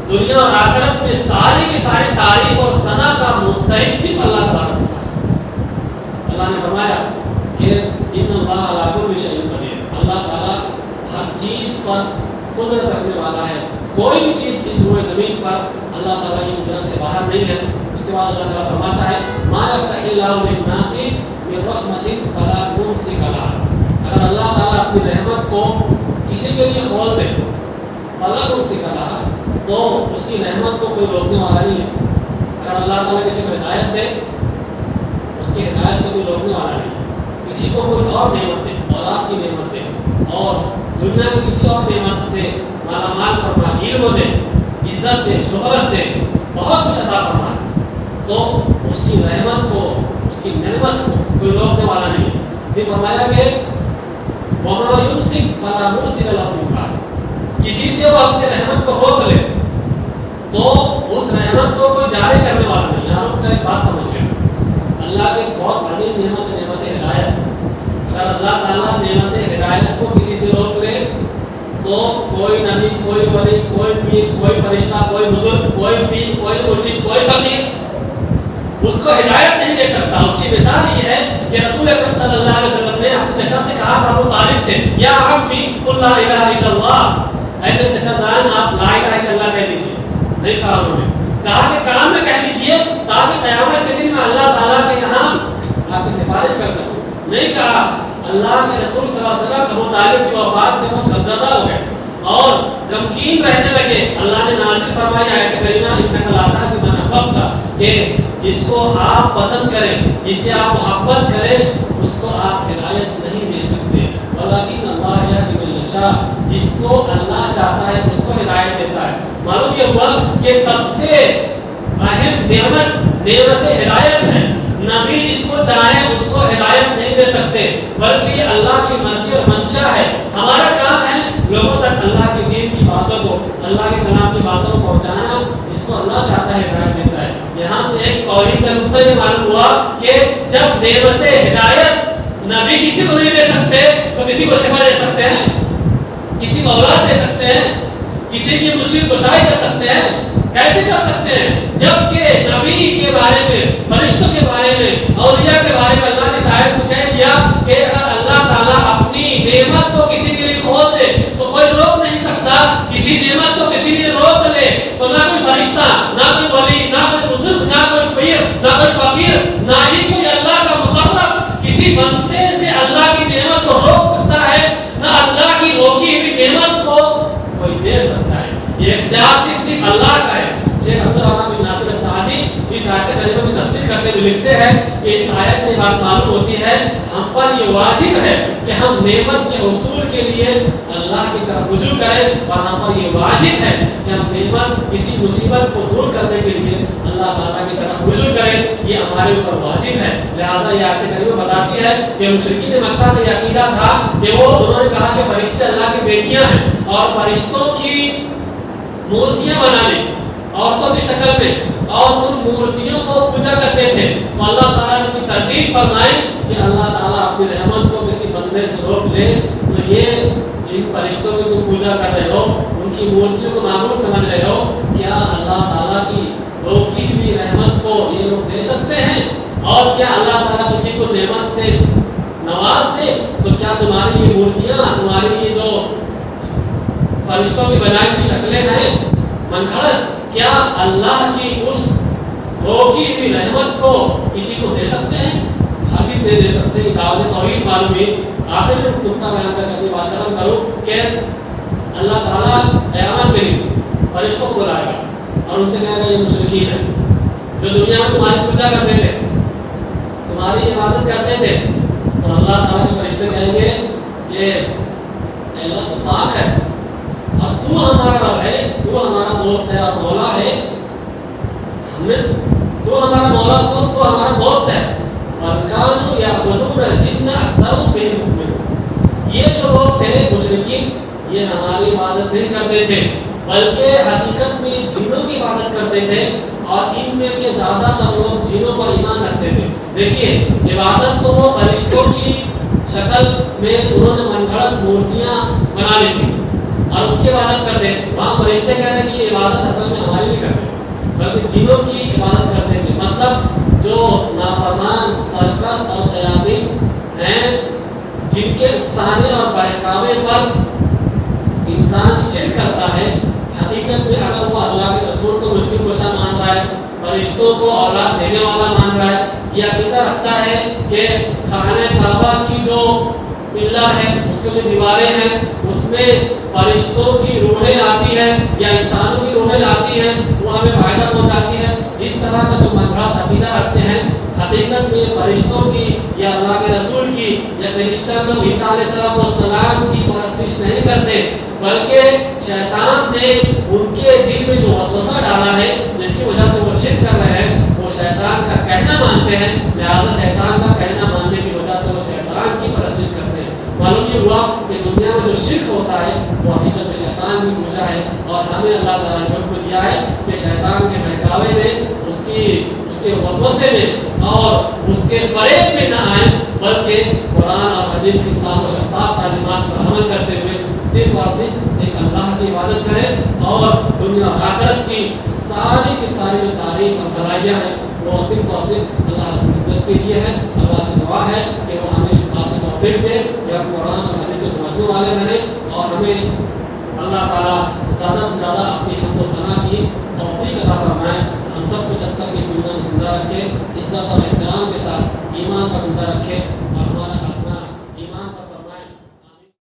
دنیا اور آخرت میں ساری کی ساری تعریف اور ثنا کا مستحق صرف اللہ تبارک و تعالیٰ. اللہ نے فرمایا کہ ان اللہ علی کل شیء قدیر, اللہ تعالیٰ ہر چیز پر قدرت رکھنے والا ہے. کوئی بھی چیز اس روئے زمین پر اللہ تعالیٰ کی قدرت سے باہر نہیں ہے. اس کے بعد اللہ تعالیٰ فرماتا ہے ما یفتح اللہ للناس من رحمت فلا ممسک لہا. اگر اللہ تعالیٰ اپنی رحمت کو کسی کے لیے کھول دے فلا ممسک لہا تو اس کی رحمت کو کوئی روکنے والا نہیں ہے. اگر اللہ تعالیٰ کسی کو ہدایت دے, اس کی ہدایت کو کوئی روکنے والا نہیں ہے. کسی کو کوئی اور نعمت دے, اولاد کی نعمت دے, اور دنیا کی کسی اور نعمت سے مالا مال فرما, علم دے, عزت دے, شہرت دے, بہت کچھ عطا فرمائے, تو اس کی رحمت کو, اس کی نعمت کو کوئی روکنے والا نہیں ہے. یہ فرمایا کہ وَمَا يُمْسِكْ فَلَا مُرْسِلَ لَهُ مِنْ بَعْدِهِ, کسی سے وہ اپنی رحمت کو روک لے تو اس رحمت کو کوئی جاری کرنے والا نہیں. یہاں رک کر ایک بات سمجھ گیا, اللہ کی ایک بہت عظیم نعمت ہے نعمت ہدایت. اگر اللہ تعالیٰ نعمت ہدایت کو کسی سے روک لے تو کوئی نبی, کوئی ولی, کوئی پیر, کوئی فرشتہ, کوئی بزرگ, کوئی پیر, کوئی مرشد, کوئی فقیر اس کو ہدایت نہیں دے سکتا. اس کی مثال یہ ہے کہ رسول اکرم صلی اللہ علیہ وسلم نے اپنے چچا سے کہا تھا ابو طالب سے, یا عمی قل لا الہ الا اللہ, اے میرے چچا جان آپ لا الہ الا اللہ کہہ دیجیے. نہیں کہا انہوں نے, کہا کہ کلام میں کہہ دیجیے تاکہ قیامت کے دن میں اللہ تعالیٰ کے یہاں آپ کی سفارش کر سکوں. نہیں کہا. اللہ کے رسول صلی اللہ علیہ وسلم ابو طالب کی وفات سے وہ غمزدہ ہو گئے اور غمگین رہنے لگے. اللہ نے نازل فرمایا آیت کریمہ انک لا تہدی من احببت, کہ جس کو آپ پسند کریں, جس سے آپ محبت کریں, اس کو آپ ہدایت نہیں دے سکتے. ولکن اللہ یہدی من یشاء, جس کو اللہ چاہتا ہے اس کو ہدایت دیتا ہے. معلوم یہ ہوا کہ سب سے اہم نعمت ہدایت ہے. نبی جس کو چاہے اس کو ہدایت نہیں دے سکتے, بلکہ یہ اللہ کی مرضی اور منشا ہے. ہمارا کام ہے لوگوں تک اللہ کے دین کی باتوں کو, اللہ کے کلام کی باتوں کو پہنچانا. جس کو اللہ چاہتا ہے ہدایت دیتا ہے. یہاں سے ایک توحید کا نقطہ یہ معلوم ہوا کہ جب نعمت ہدایت نبی کسی کو نہیں دے سکتے تو کسی کو شفا دے سکتے ہیں, کسی کو اولاد دے سکتے ہیں, کسی کی مشکل کشائی کر سکتے ہیں. کیسے کر سکتے ہیں؟ جبکہ نبی کے بارے میں, فرشتوں کے بارے میں, اولیاء کے بارے میں اللہ نے اس آیت میں کہہ دیا کہ اگر اللہ تعالیٰ اپنی نعمت کو کسی کے لیے کھول دے تو کوئی روک نہیں سکتا. کسی نعمت کو کسی لیے روک لے تو نہ کوئی فرشتہ, نہ کوئی ولی, نہ کوئی بزرگ, نہ کوئی پیر, نہ کوئی فقیر, نہ ہی کوئی اللہ کا مقرب کسی بندے سے اللہ کی نعمت کو روک سکتا ہے, نہ اللہ کی روکی ہوئی نعمت کو کوئی دے سکتا ہے. یہ اختیار صرف اللہ کا ہے. شیخ عبدالرحمن بن ناصر السعدی اس آیت کریمہ کی تفسیر کرتے ہوئے لکھتے ہیں کہ اس آیت سے بات معلوم ہوتی ہے ہم پر یہ واجب ہے کہ ہم نعمت کے حصول کے لیے اللہ کی طرف رجوع کریں, اور ہم پر یہ واجب ہے کہ ہم نعمت کسی مصیبت کو دور کرنے کے لیے اللہ تعالیٰ کی طرف رجوع کریں. یہ ہمارے اوپر واجب ہے. لہٰذا یہ آیت کریمہ بتاتی ہے کہ مشرکین مکہ کا یہ عقیدہ تھا کہ انہوں نے کہا کہ فرشتے اللہ کی بیٹیاں ہیں اور فرشتوں کی مورتیاں بنا لی عورتوں کی شکل میں اور ان مورتیوں کو پوجا کرتے تھے. تو اللہ تعالیٰ نے کوئی ترتیب فرمائی کہ اللہ تعالیٰ اپنی رحمت کو کسی بندے سے روک لے تو یہ جن فرشتوں کی تم پوجا کر رہے ہو, ان کی مورتیوں کو معمول سمجھ رہے ہو, کیا اللہ تعالیٰ کی روکی ہوئی رحمت کو یہ لوگ دے سکتے ہیں؟ اور کیا اللہ تعالیٰ کسی کو نعمت سے نواز دے تو کیا تمہاری یہ مورتیاں, تمہاری یہ جو فرشتوں کی بنائی ہوئی شکلیں ہیں منگھڑت, کیا اللہ کی اس روکی ہوئی رحمت کو کسی کو دے سکتے ہیں؟ ہرگز نہیں دے سکتے. کہ دعوت توحید معلوم ہے. آخر میں نقطہ بیان کر کے اپنی بات ختم کروں کہ اللہ تعالیٰ قیامت کے دن فرشتوں کو بلائے گا اور ان سے کہے گا یہ مشرکین ہیں جو دنیا میں تمہاری پوجا کرتے تھے, تمہاری عبادت کرتے تھے. تو اللہ تعالیٰ کے فرشتے کہیں گے کہ اللہ تو پاک ہے اور تو ہمارا رب ہے, تو ہمارا دوست ہے اور مولا ہے. تو ہمارا مولا, تو ہمارا دوست ہے. اور کانو یعبدون الجن اکثرهم بهم مؤمنون, یہ جو لوگ تھے مشرکین یہ ہماری عبادت نہیں کرتے تھے بلکہ حقیقت میں جنوں کی عبادت کرتے تھے, اور ان میں کے زیادہ تر لوگ جنوں پر ایمان رکھتے تھے. دیکھیے عبادت تو وہ فرشتوں کی شکل میں انہوں نے من گھڑت مورتیاں بنا لی تھی اور اس کی عبادت کرتے تھے. وہاں فرشتے کہہ رہے ہیں کہ یہ عبادت اصل میں ہماری نہیں کرتے بلکہ جنوں کی عبادت کرتے تھے. مطلب جو نافرمان, سرکش اور شیاطین ہیں جن کے اکسانے اور بہکاوے پر انسان شرک کرتا ہے, حقیقت میں اگر وہ اللہ کے رسول کو مشکل کشا مان رہا ہے, فرشتوں کو اولاد دینے والا مان رہا ہے, یہ عقیدہ رکھتا ہے کہ خانہ کعبہ کی جو پلر ہے, اس کے جو دیواریں ہیں, اس میں فرشتوں کی روحیں آتی ہیں یا انسانوں کی روحیں آتی ہیں, وہ ہمیں فائدہ پہنچاتی ہے. اس طرح کا جو منگڑا عقیدہ رکھتے ہیں, حقیقت میں فرشتوں کی یا اللہ کے رسول کی یا کرسچن لوگ عیسیٰ علیہ السلام کی پرستش نہیں کرتے، بلکہ شیطان نے ان کے دل میں جو وسوسہ ڈالا ہے جس کی وجہ سے وہ شرک کر رہے ہیں، وہ شیطان کا کہنا مانتے ہیں، لہٰذا شیطان کا کہنا ماننے کی وجہ سے وہ شیطان کی پرستش کرتے ہیں۔ معلوم یہ ہوا کہ دنیا میں جو شرک ہوتا ہے وہ حقیقت میں شیطان کی پوجا ہے، اور ہمیں اللہ تعالیٰ نے حکم دیا ہے کہ شیطان کے بہکاوے میں، اس کے وسوسے میں اور اس کے فریب میں نہ آئیں، بلکہ قرآن اور حدیث کی صاف و شفاف تعلیمات پر عمل کرتے ہوئے صرف اور صرف ایک اللہ کی عبادت کریں، اور دنیا اور آخرت کی ساری جو تعریف اور بھلائیاں ہیں وہ صرف اور صرف اللہ رب العزت کے لیے ہے۔ اللہ سے دعا ہے کہ وہ ہمیں اس بات کی توفیق دے کہ ہم قرآن اور حدیث کو سمجھنے والے بنیں، اور ہمیں اللہ تعالیٰ زیادہ سے زیادہ اپنی حمد و ثنا کی توفیق عطا فرمائے۔ ہم سب کو جب تک اس دنیا میں زندہ رکھے، عزت اور احترام کے ساتھ ایمان پر زندہ رکھے۔